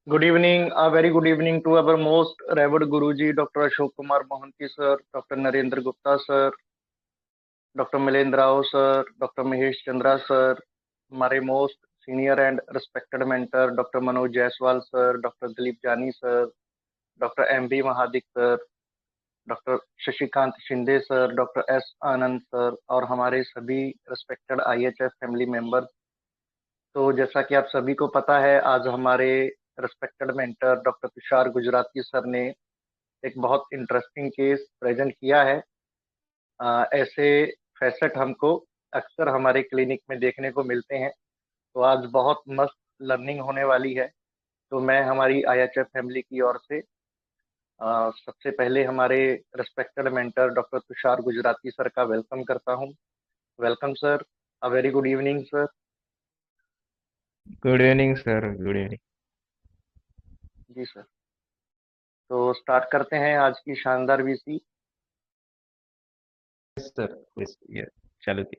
Good evening, a very good evening to our most revered Guruji, Dr. Ashok Kumar Mohanty sir, Dr. Narendra Gupta sir, Dr. Milendra Rao sir, Dr. Mahesh Chandra sir, हमारे most senior and respected mentor, Dr. Manoj Jaiswal sir, Dr. Dilip Jani sir, Dr. M.B. Mahadik sir, doctor Shashikant Shinde sir, doctor S Anand sir और हमारे सभी respected IHF family members. तो जैसा कि आप सभी को पता है, आज हमारे respected mentor doctor Tushar Gujarati sir ने एक बहुत इंटरेस्टिंग केस प्रेजेंट किया है। ऐसे फैसेट हमको अक्सर हमारे क्लिनिक में देखने को मिलते हैं। तो आज बहुत मस्त लर्निंग होने वाली है। तो मैं हमारी आईएचएफ फैमिली की ओर से सबसे पहले हमारे respected mentor doctor Tushar Gujarati sir का वेलकम करता हूं। Welcome sir, a very good evening sir. Good evening sir, good evening. जी सर, तो स्टार्ट करते हैं आज की शानदार VC. Yes sir, yes yes, चलो जी।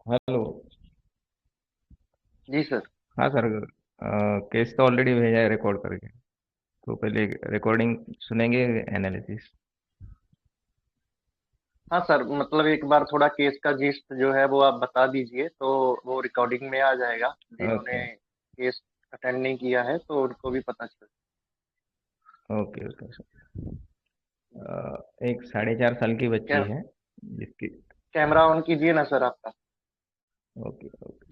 हेलो। जी सर। हाँ सर, केस तो ऑलरेडी भेजा है रिकॉर्ड करके। तो पहले रिकॉर्डिंग सुनेंगे, एनालिसिस। हाँ सर, मतलब एक बार थोड़ा केस का जिस्ट जो है वो आप बता दीजिए, तो वो रिकॉर्डिंग में आ जाएगा। ओके जिन्होंने केस अटेंड नहीं किया है तो उनको भी पता चल। Okay okay sir. एक 4.5 साल की बच्ची कै, है जिसकी। कैमरा ऑन कीजिए ना सर आपका। Okay okay.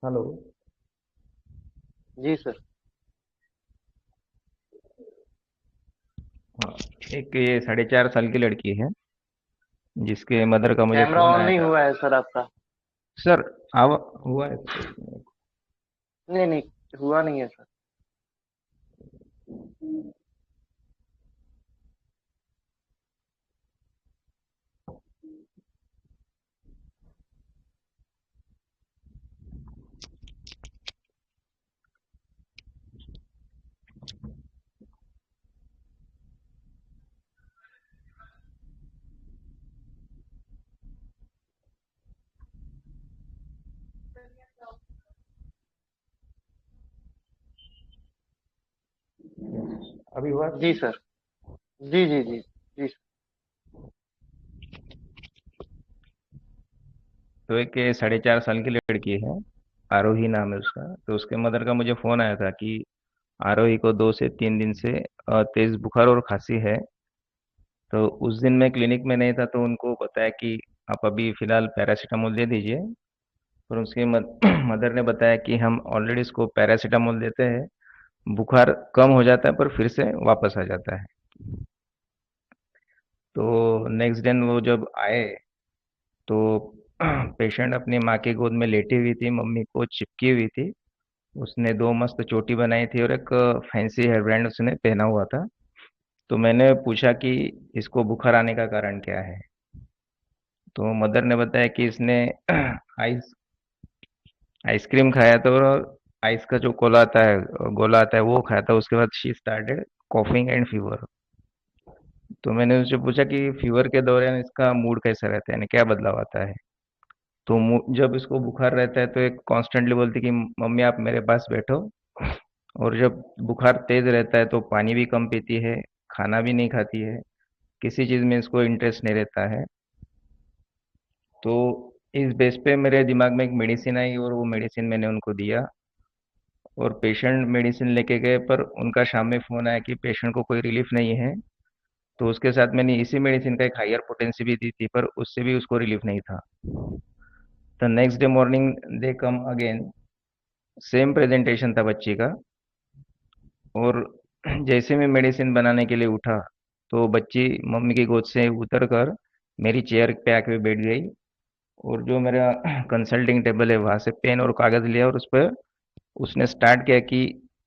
हेलो। जी सर। हाँ, एक ये 4.5 साल की लड़की है जिसके मदर का मुझे कैमरा फोन ऑन आया नहीं था। हुआ है सर आपका। सर, आवा हुआ है। नहीं नहीं, हुआ नहीं है सर। अभी हुआ जी सर? सर। जी जी जी जी सर। तो एक ये 4.5 साल की लड़की है, आरोही नाम है उसका। तो उसके मदर का मुझे फ़ोन आया था कि आरोही को 2 से 3 दिन से तेज़ बुखार और खांसी है। तो उस दिन मैं क्लिनिक में नहीं था, तो उनको बताया कि आप अभी फ़िलहाल पैरासीटामोल दे दीजिए। और उसके मदर ने बताया कि हम ऑलरेडी इसको पैरासीटामोल देते हैं, बुखार कम हो जाता है पर फिर से वापस आ जाता है। तो नेक्स्ट दिन वो जब आए तो पेशेंट अपनी माँ की गोद में लेटी हुई थी, मम्मी को चिपकी हुई थी। उसने 2 मस्त चोटी बनाई थी और एक फैंसी हेयर बैंड उसने पहना हुआ था। तो मैंने पूछा कि इसको बुखार आने का कारण क्या है? तो मदर ने बताया कि इसने आइस आइसक्रीम खाया था और आइस का जो गोला आता है वो खाया था। उसके बाद she started coughing and fever. तो मैंने उससे पूछा कि फीवर के दौरान इसका मूड कैसा रहता है, यानी क्या बदलाव आता है? तो जब इसको बुखार रहता है तो एक कॉन्स्टेंटली बोलती कि मम्मी आप मेरे पास बैठो। और जब बुखार तेज रहता है तो पानी भी कम पीती है, खाना भी नहीं खाती है, किसी चीज़ में इसको इंटरेस्ट नहीं रहता है। तो इस बेस पे मेरे दिमाग में एक मेडिसिन आई और वो मेडिसिन मैंने उनको दिया। और पेशेंट मेडिसिन लेके गए, पर उनका शाम में फ़ोन आया कि पेशेंट को कोई रिलीफ नहीं है। तो उसके साथ मैंने इसी मेडिसिन का एक हायर पोटेंसी भी दी थी, पर उससे भी उसको रिलीफ नहीं था। तो नेक्स्ट डे मॉर्निंग दे कम अगेन, सेम प्रेजेंटेशन था बच्ची का। और जैसे मैं मेडिसिन बनाने के लिए उठा तो बच्ची मम्मी की गोद से उतर कर मेरी चेयर पे आके बैठ गई। और जो मेरा कंसल्टिंग टेबल है वहाँ से पेन और कागज़ लिया और उस पर उसने स्टार्ट किया कि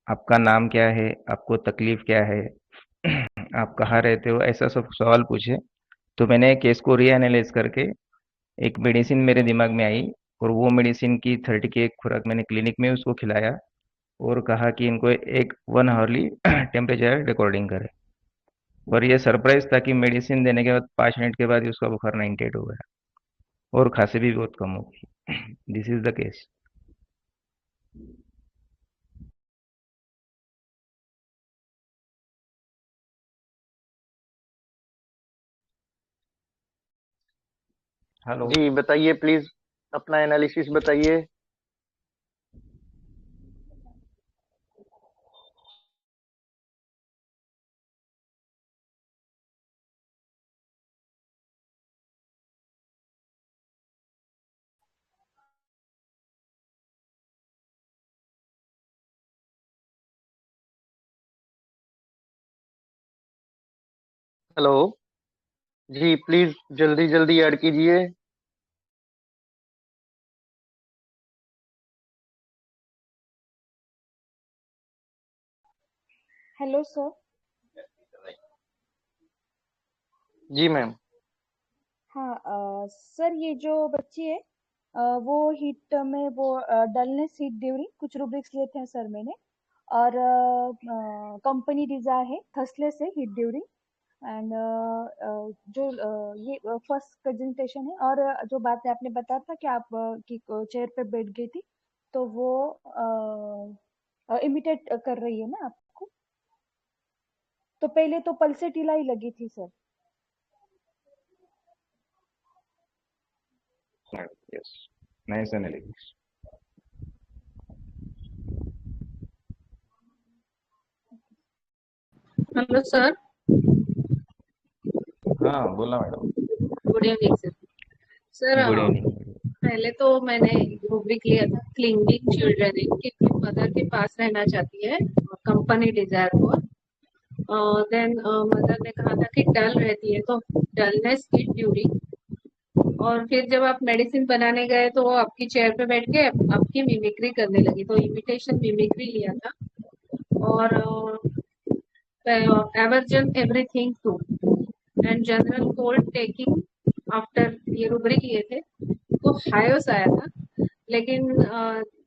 आपका नाम क्या है, आपको तकलीफ क्या है, आप कहाँ रहते हो, ऐसा सब सवाल पूछे। तो मैंने केस को रीएनालाइज करके एक मेडिसिन मेरे दिमाग में आई, और वो मेडिसिन की 30 की एक खुराक मैंने क्लिनिक में उसको खिलाया और कहा कि इनको एक 1 आवरली टेम्परेचर रिकॉर्डिंग करें। और ये सरप्राइज था कि मेडिसिन देने के बाद 5 मिनट के बाद ही उसका बुखार 98 हो गया और खांसी भी बहुत कम हो गई। This is the case. Hello. जी बताइए प्लीज, अपना एनालिसिस बताइए। हेलो। जी प्लीज जल्दी जल्दी ऐड कीजिए। Hello sir. जी मैम। हाँ सर, ये जो बच्ची है वो हीट में वो डलनेस हीट ड्यूरिंग कुछ रूब्रिक्स लिए थे सर मैंने। और कंपनी डिजायर है थर्सले से हीट ड्यूरिंग। एंड जो ये फर्स्ट प्रेजेंटेशन है। और जो बात है आपने बताया था कि आप की चेयर पे बैठ गई थी, तो वो इमिटेट कर रही है ना आपको। तो पहले तो पल्सेटिला ही लगी थी sir. Yes, nice analysis. Hello sir. हाँ, बोला madam. Good evening sir. Sir good evening. पहले तो मैंने रूब्रिक लिया था क्लिंगिंग चिल्ड्रन है कि अपनी मदर के पास रहना चाहती है, company desire for. Then mother ने कहा था कि डल रहती है, तो डलनेस हीट ड्यूरिंग। और फिर जब आप मेडिसिन बनाने गए तो वो आपकी चेयर पे बैठ के आपकी मिमिक्री करने लगी, तो इमिटेशन मिमिक्री लिया था। और aversion everything to and general cold taking after, ये रूब्रिक लिए थे। तो हायोस आया था, लेकिन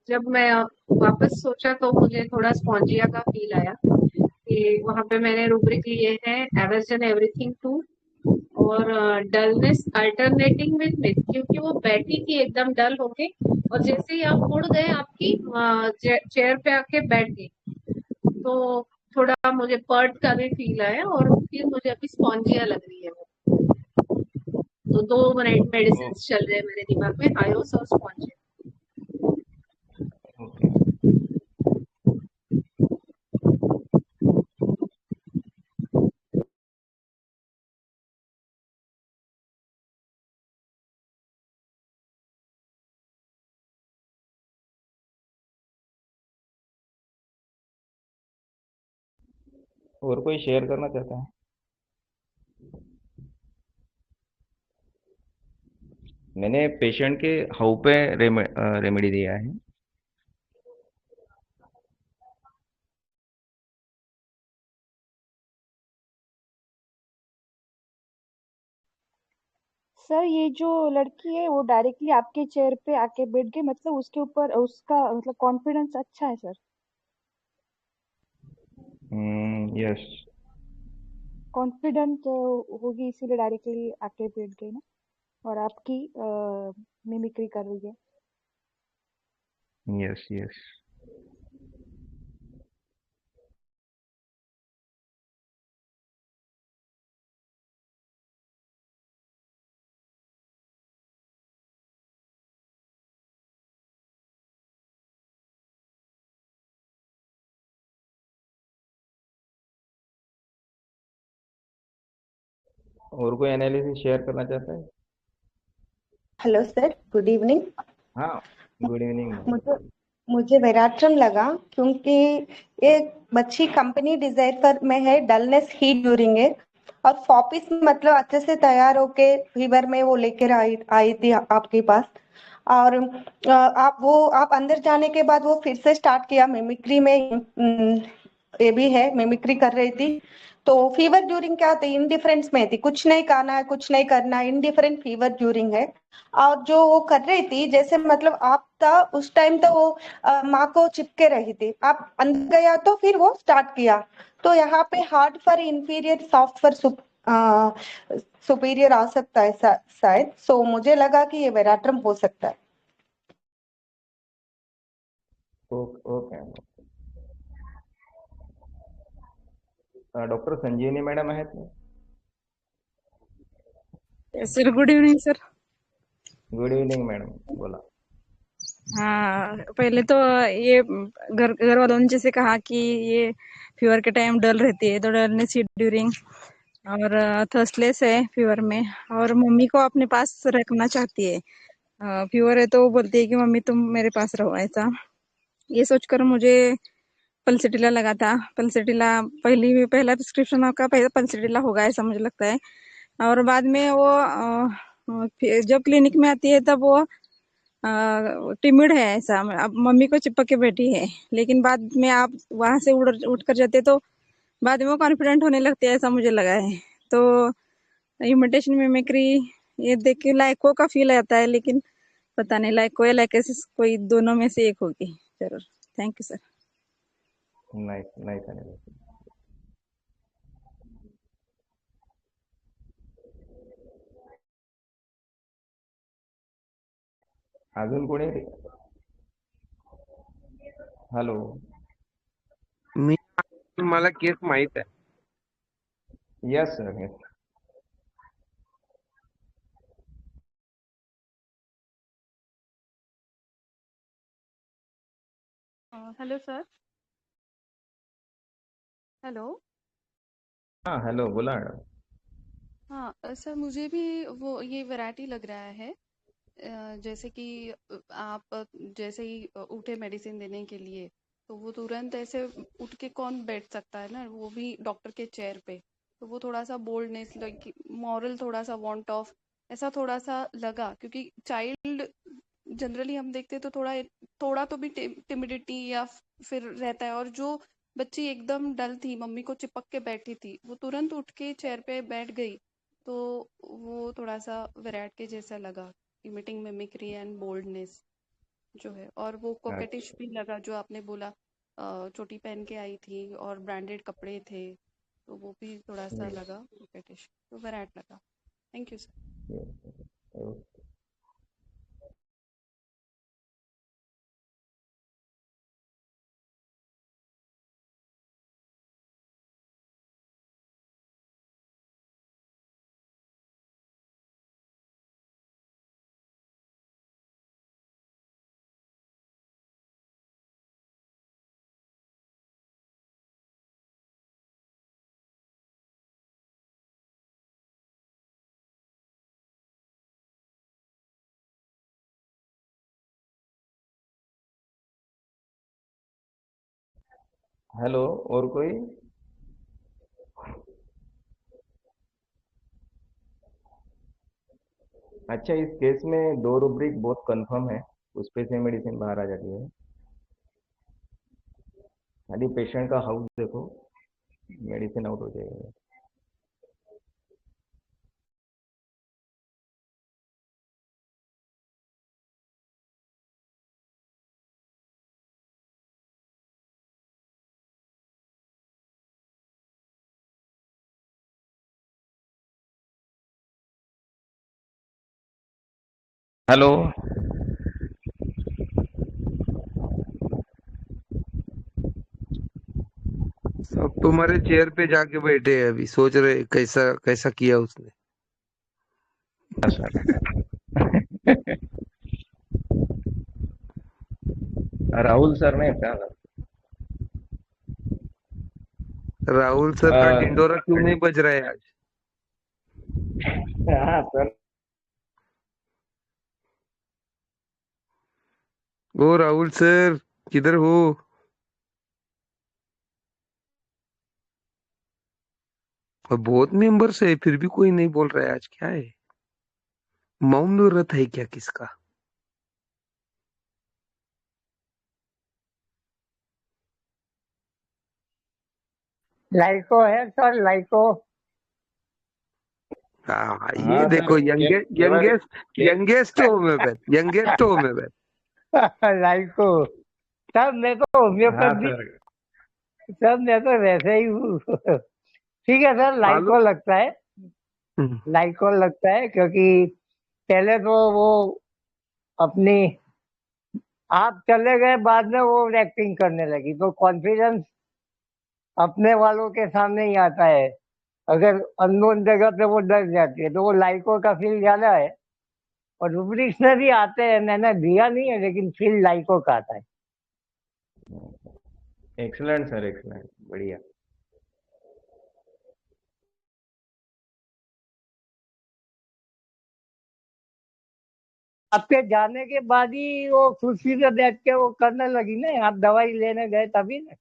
जब मैं वापस सोचा तो मुझे थोड़ा स्पॉन्जिया का फील आया कि वहां पे मैंने रूब्रिक लिए हैं एवर्जन एवरीथिंग टू और डलनेस अल्टरनेटिंग विद मिथ, क्योंकि वो बैठी थी एकदम डल होके, और जैसे ही आप उड़ गए आपकी चेयर पे आके बैठ गई, तो थोड़ा मुझे पर्ट का भी फील आया और फिर मुझे अभी स्पॉन्जिया लग रही है। तो दो मेडिसिन ओ, चल रहे हैं मेरे दिमाग में, हायोस और स्पॉन्जिया। ओके। और कोई शेयर करना चाहता है? मैंने पेशेंट के हाउ पे रेमेडी दिया है। सर ये जो लड़की है वो डायरेक्टली आपके चेयर पे आके बैठ गई, मतलब उसके ऊपर उसका मतलब कॉन्फिडेंस अच्छा है सर। यस। कॉन्फिडेंट होगी इसीलिए डायरेक्टली आके बैठ गई ना। और आपकी मिमिक्री कर रही है। Yes yes. और कोई एनालिसिस शेयर करना चाहता है? Hello sir, good evening. हाँ। Good evening ma'am. मुझे मुझे वेराट्रम लगा क्योंकि एक बच्ची कंपनी डिजायर पर में है, डलनेस हीट ड्यूरिंग है। और फॉपिस मतलब अच्छे से तैयार होके फीवर में वो लेकर आई आई थी आपके पास। और आप अंदर जाने के बाद वो फिर से स्टार्ट किया मिमिक्री में। ये भी है, मिमिक्री कर रही थी। तो फीवर ड्यूरिंग क्या थी, इनडिफरेंस में थी, कुछ नहीं खाना है कुछ नहीं करना है, इनडिफरेंट फीवर ड्यूरिंग है। और जो वो कर रही थी जैसे मतलब आप था उस टाइम तो वो माँ को चिपके रही थी, आप अंदर गया तो फिर वो स्टार्ट किया। तो यहाँ पे hard for inferior, soft for superior आ सकता है शायद। सो मुझे लगा कि ये वेराट्रम हो सकता है। ओके। डॉक्टर संजीवनी मॅडम आहेत ना? Sir good evening sir. Good evening madam, बोला। हाँ, पहले तो ये घर वालों ने जैसे कहा कि ये फीवर के टाइम डल रहती है, तो डलनेस ड्यूरिंग और थर्स्टलेस है फीवर में, और मम्मी को अपने पास रखना चाहती है। फीवर है तो वो बोलती है कि मम्मी तुम मेरे पास रहो, ऐसा। ये सोचकर मुझे पल्सिटिला लगा था। पल्सिटिला पहला प्रिस्क्रिप्शन आपका पहला पल्सिटिला होगा ऐसा मुझे लगता है। और बाद में वो जब क्लिनिक में आती है तब वो टिमिड है ऐसा, अब मम्मी को चिपक के बैठी है। लेकिन बाद में आप वहां से उठ कर जाते तो बाद में वो कॉन्फिडेंट होने लगती है, ऐसा मुझे लगा है। तो इमिटेशन मिमिक्री ये देख के लाइको का फील आता है, लेकिन पता नहीं लाइको या लाइकेसिस कोई दोनों में से एक होगी जरूर। Thank you sir. Nice nice आणि अजून कोणी? हॅलो, मला केस माहित आहे. Yes sir, yes. Hello sir. Hello. हाँ हॅलो, बोला मॅडम. हाँ सर, मुझे भी वो ये वैरायटी लग रहा है। जैसे कि आप जैसे ही उठे मेडिसिन देने के लिए, तो वो तुरंत ऐसे उठ के कौन बैठ सकता है ना, वो भी डॉक्टर के चेयर पे। तो वो थोड़ा सा बोल्डनेस, लाइक मॉरल थोड़ा सा वांट ऑफ, ऐसा थोड़ा सा लगा। क्योंकि चाइल्ड जनरली हम देखते हैं तो थोड़ा थोड़ा तो भी टिमिडिटी या फिर रहता है। और जो बच्ची एकदम डल थी, मम्मी को चिपक के बैठी थी, वो तुरंत उठ के चेयर पे बैठ गई। तो वो थोड़ा सा विराट के जैसा लगा, इमिटिंग मिमिक्री एंड बोल्डनेस जो है। और वो कोकेटिश भी लगा जो आपने बोला, चोटी पहन के आई थी और ब्रांडेड कपड़े थे, तो वो भी थोड़ा सा लगा कोकेटिश, तो विराट लगा। Thank you sir. हेलो, और कोई? अच्छा, इस केस में दो रूब्रिक बहुत कंफर्म है, उस पे से मेडिसिन बाहर आ जाती है। खाली पेशेंट का हाउस देखो, मेडिसिन आउट हो जाएगा। हेलो, सब तुम्हारे चेयर पे जाके बैठे हैं, अभी सोच रहे कैसा कैसा किया उसने. सर. राहुल सर नाही का? राहुल सर का ढिंडोरा क्यों नहीं बज रहा है आज? हाँ सर. ओ राहुल सर, किधर हो? और बहुत मेंबर्स है फिर भी कोई नहीं बोल रहा है, आज क्या है? मौन व्रत है क्या किसका? लाइको है सर, लाइको। हाँ, ये हाँ सर, देखो, यंगेस्ट के, यंगेस्ट होम्योपैथ, यंगेस्ट होम्योपैथ। लाइको। सब मेरे को हाँ होम्योपैथी, सर। सब मैं तो वैसे ही हूँ। ठीक है सर, मालूम। लाइको लगता है, हम्म, लाइको लगता है, क्योंकि पहले तो वो अपनी, आप चले गए, बाद में वो एक्टिंग करने लगी, तो कॉन्फिडेंस अपने वालों के सामने ही आता है। अगर अननोन जगह पे वो डर जाती है, तो वो लाइको का फील ज्यादा है। और रूब्रिक्स में भी आते हैं, मैंने दिया नहीं है, लेकिन फील लाइको का आता है। एक्सलेंट सर, एक्सलेंट, बढ़िया। आपके जाने के बाद ही वो कुर्सी पे बैठ के वो करने लगी ना, आप दवाई लेने गए तभी ना।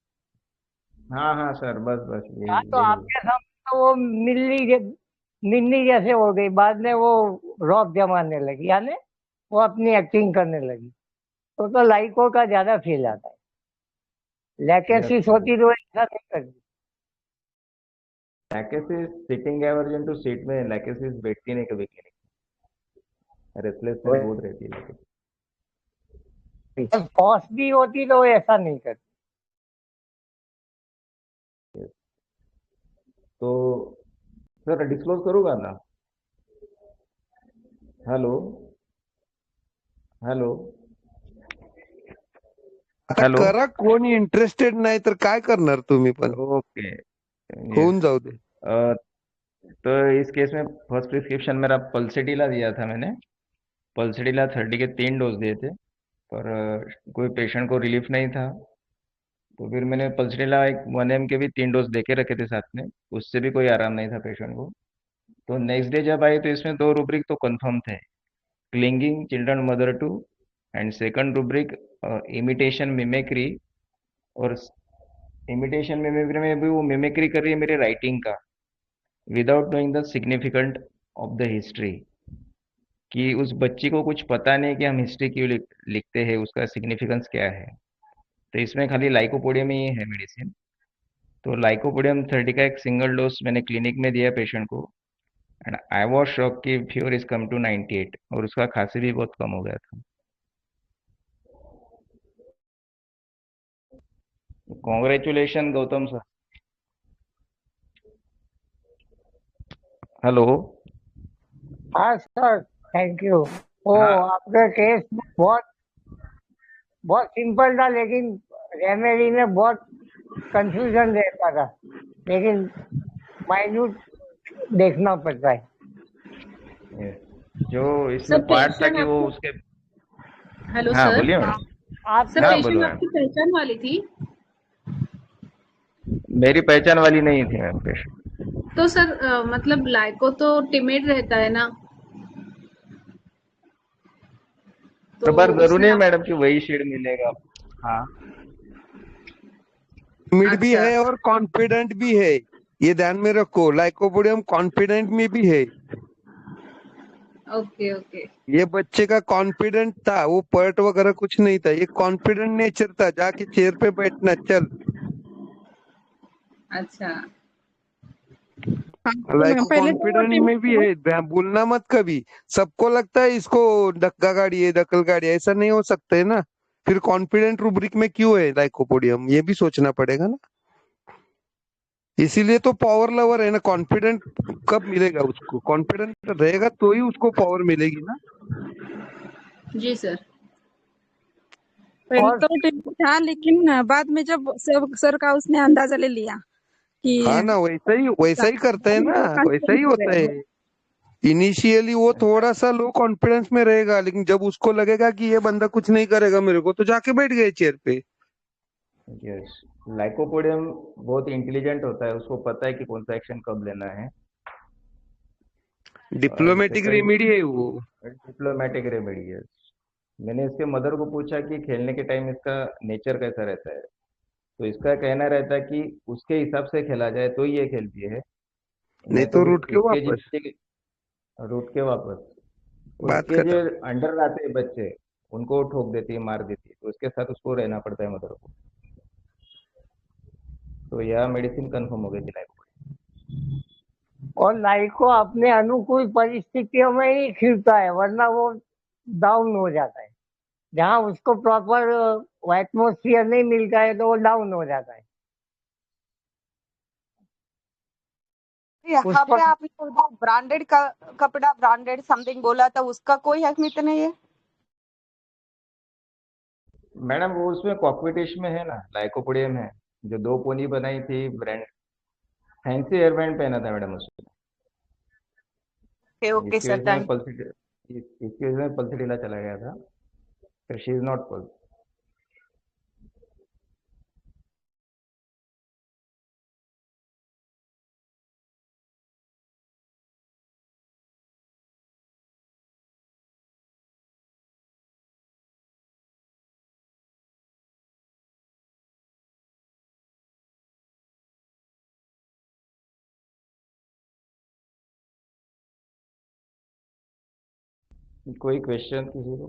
हाँ हाँ सर, बस बस यही हाँ, तो यही। आपके सामने तो वो मिन्नी जैसे हो गई, बाद में वो रौब जमाने लगी, यानी वो अपनी एक्टिंग करने लगी। तो लाइको का ज्यादा फील आता है। Yes lachesis sir. होती तो ऐसा नहीं करती। Lachesis sitting aversion to seat में, लैकेसिस बैठती नहीं कभी क्लिनिक, रेस्टलेसनेस बहुत रहती है लेकिन। बस पॉस भी होती तो वो ऐसा नहीं करती। Yes। तो सर डिस्क्लोज करूँगा ना? हेलो, हेलो, आता हेलो। करा कोणी इंटरेस्टेड नाही तर काय करणार तुम्ही पण? Okay, yes. होऊन जाऊ दे। तो इस केस में फर्स्ट प्रिस्क्रिप्शन मेरा पल्सिटिला दिया था मैंने। पल्सिटिला 30 के 3 डोज दिए थे, पर कोई पेशेंट को रिलीफ नहीं था। तो फिर मैंने पल्सिटिला एक 1 mg के भी 3 डोज देके रखे थे साथ में, उससे भी कोई आराम नहीं था पेशेंट को। तो नेक्स्ट डे जब आई तो इसमें 2 रूब्रिक तो कंफर्म थे, clinging children mother to, and second rubric imitation mimicry. और इमिटेशन मिमिक्री में भी वो मिमिक्री कर रही है मेरे राइटिंग का, without knowing the significant of the history, कि उस बच्ची को कुछ पता नहीं कि हम हिस्ट्री क्यों लिखते हैं, उसका सिग्निफिकेंस क्या है। तो इसमें खाली लाइकोपोडियम ही है मेडिसिन। तो लाइकोपोडियम 30 का एक सिंगल डोज मैंने क्लिनिक में दिया पेशेंट को, एंड आई वॉज शॉक कि फीवर इज कम टू 98, और उसका खांसी भी बहुत कम हो गया था। Congratulation Gautam sir. हेलो। हाँ सर, थैंक यू। वो हाँ आपका केस बहुत बहुत सिंपल था, लेकिन रेमेडी में बहुत कंफ्यूजन रहता था, लेकिन माइन्यूट देखना पड़ता है। yes। जो सर इसमें पार्ट था पेशेंट कि वो आपको, उसके। हेलो हाँ सर, बोलिए मैडम। सर हाँ आपके बोलो पेशेंट मैम। आपकी पहचान वाली थी? मेरी पहचान वाली नहीं थी मैम पेशेंट। तो सर मतलब लाइको तो टिमिड रहता है ना, हर तो बार जरूरी उसने नहीं आप, मैडम कि वही शेड मिलेगा। हाँ। मिड भी अच्छा, है और कॉन्फिडेंट भी है, ये ध्यान में रखो। लाइकोपोडियम कॉन्फिडेंट में भी है। ओके ओके, ये बच्चे का कॉन्फिडेंट था, वो पर्ट वगैरह कुछ नहीं था, ये कॉन्फिडेंट नेचर था, जाके चेयर पे बैठना चल। अच्छा, हाँ तो मैम लाइको पहले तो वो कॉन्फिडेंट टीम में भी है, भूलना मत कभी। सबको लगता है इसको धक्का गाड़ी है, दखल गाड़ी है, ऐसा नहीं हो सकता है ना। फिर कॉन्फिडेंट रूब्रिक में क्यों है लाइकोपोडियम, ये भी सोचना पड़ेगा ना। इसीलिए तो पावर लवर है ना। कॉन्फिडेंट कब मिलेगा उसको? कॉन्फिडेंट रहेगा तो ही उसको पावर मिलेगी ना। जी सर, पहले और तो टीम था, लेकिन बाद में जब सब सर का उसने अंदाजा ले लिया कि हाँ ना, वैसा ही करता है ना, वैसा ही कॉन्फिडेंस हो होता गया। है। इनिशियली वो थोड़ा सा लो कॉन्फिडेंस में रहेगा, लेकिन जब उसको लगेगा कि ये बंदा कुछ नहीं करेगा मेरे को, तो जाके बैठ गए चेयर पे। यस। लाइकोपोडियम बहुत इंटेलिजेंट होता है, उसको पता है कि कौन सा एक्शन कब लेना है। और डिप्लोमेटिक सेकंड, रेमेडी है वो। डिप्लोमेटिक रेमेडियस। मैंने इसके मदर को पूछा कि खेलने के टाइम इसका नेचर कैसा रहता है, तो इसका कहना रहता है कि उसके हिसाब से खेला जाए तो ये खेलती है, नहीं मैं तो भी रूट क्यों उसके वापस रूट के वापस बात उसके जो खत्म। अंडर रहते हैं बच्चे, उनको ठोक देती है, मार देती है, तो उसके साथ उसको रहना पड़ता है मदर को। तो यह मेडिसिन कंफर्म हो गई थी लाइफ। और लाइको अपने अनुकूल परिस्थितियों में ही खिलता है, वरना वो डाउन हो जाता है। जहाँ उसको प्रॉपर एटमोस्फियर नहीं मिलता है तो वो डाउन हो जाता है। यहाँ उसको पे आपने वो ब्रांडेड का कपड़ा ब्रांडेड समथिंग बोला था, उसका कोई अहमियत नहीं है। मैडम वो उसमें कॉक्विटिश में है ना, लाइकोपोडियम है, जो 2 पोनी बनाई थी ब्रांड, फैंसी हेयर बैंड पहना था मैडम उसने। ओके ओके इसकी सर, वजह से मैं थैंक। इसकी वजह से मैं पल्स ढीला चला गया था, फिर शी इज नॉट पल्स। कोई क्वेश्चन किसी को?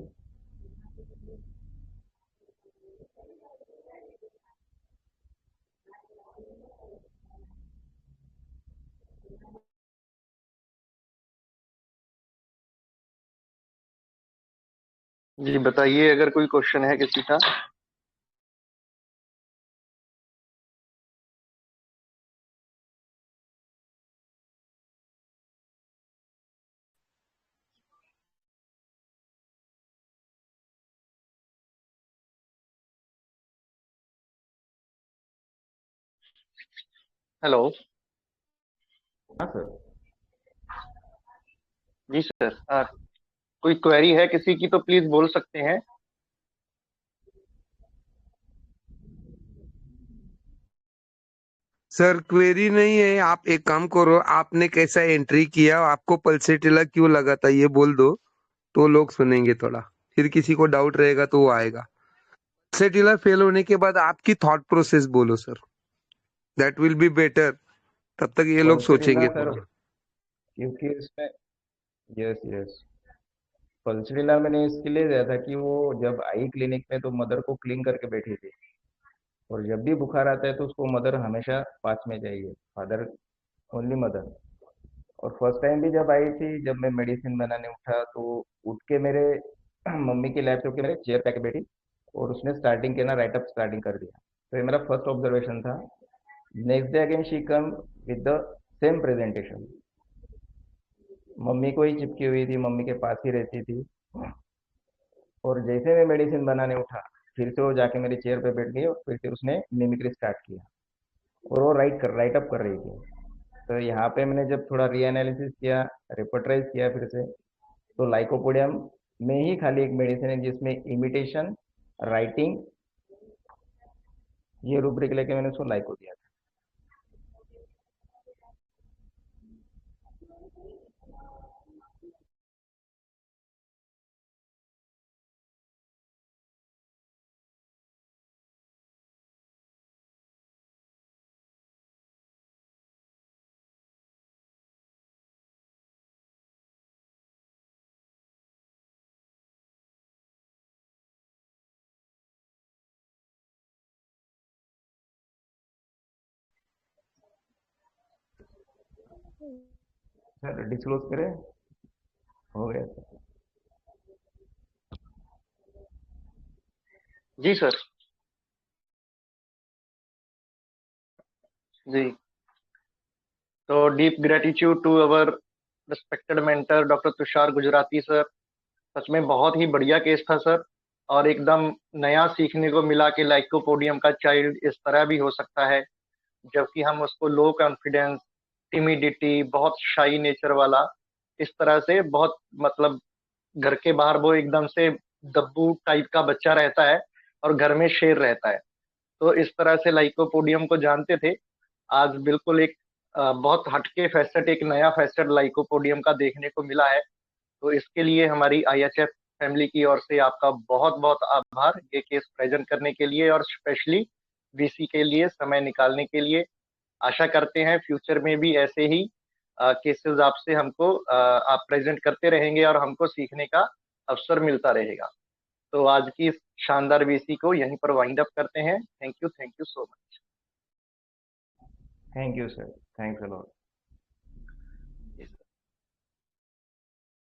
जी बताइए अगर कोई क्वेश्चन है किसी का। हेलो। हाँ सर। जी सर, कोई क्वेरी है किसी की तो प्लीज बोल सकते हैं। सर क्वेरी नहीं है, आप एक काम करो, आपने कैसा एंट्री किया, आपको पल्सेटिला क्यों लगा था ये बोल दो, तो लोग सुनेंगे थोड़ा। फिर किसी को डाउट रहेगा तो वो आएगा। पल्सेटिला फेल होने के बाद आपकी थॉट प्रोसेस बोलो sir, that will be better. तब तक ये लोग पल्सडीला सोचेंगे सर, थोड़ा। क्योंकि उसमें, यस यस, पल्सडीला मैंने इसके लिए दिया था कि वो जब आई क्लिनिक में तो मदर को क्लीन करके बैठी थी, और जब भी बुखार आता है तो उसको मदर हमेशा पास में चाहिए, फादर ओनली मदर। और फर्स्ट टाइम भी जब आई थी, जब मैं मेडिसिन बनाने उठा तो उठ के मेरे मम्मी की लैब से उठ के मेरे चेयर पे आके बैठी, और उसने स्टार्टिंग के ना राइटअप स्टार्टिंग कर दिया। तो ये मेरा फर्स्ट ऑब्जर्वेशन था। Next day again she come with the same presentation. Mummy को ही चिपकी हुई थी, मम्मी के पास ही रहती थी, और जैसे मैं मेडिसिन बनाने उठा, फिर से वो जाके मेरी चेयर पे बैठ गई और फिर से उसने मिमिक्री स्टार्ट किया, और वो राइट अप कर रही थी। तो यहाँ पे मैंने जब थोड़ा रीएनालिसिस किया, रिपोर्टराइज किया फिर से, तो लाइकोपोडियम में ही खाली एक मेडिसिन है जिसमें इमिटेशन, राइटिंग, ये रूब्रिक लेके मैंने उसको लाइको दिया था। सर डिस्क्लोज करें, हो गया सर। जी सर। जी, तो deep gratitude to our respected mentor doctor Tushar Gujarati sir. सच में बहुत ही बढ़िया केस था सर, और एकदम नया सीखने को मिला कि लाइकोपोडियम का चाइल्ड इस तरह भी हो सकता है, जबकि हम उसको लो कॉन्फिडेंस, टिमिडिटी, बहुत शाई नेचर वाला, इस तरह से बहुत मतलब घर के बाहर वो एकदम से दब्बू टाइप का बच्चा रहता है और घर में शेर रहता है। तो इस तरह से लाइकोपोडियम को जानते थे। आज बिल्कुल एक बहुत हटके फैसेट, एक नया फैसेट लाइकोपोडियम का देखने को मिला है। तो इसके लिए हमारी आईएचएफ फैमिली की ओर से आपका बहुत बहुत आभार, ये केस प्रेजेंट करने के लिए और स्पेशली वीसी के लिए समय निकालने के लिए। आशा करते हैं फ्यूचर में भी ऐसे ही केसेस आपसे हमको आप प्रेजेंट करते रहेंगे और हमको सीखने का अवसर मिलता रहेगा। तो आज की इस शानदार वीसी को यहीं पर वाइंड अप करते हैं। Thank you so much. Thank you sir, thanks a lot.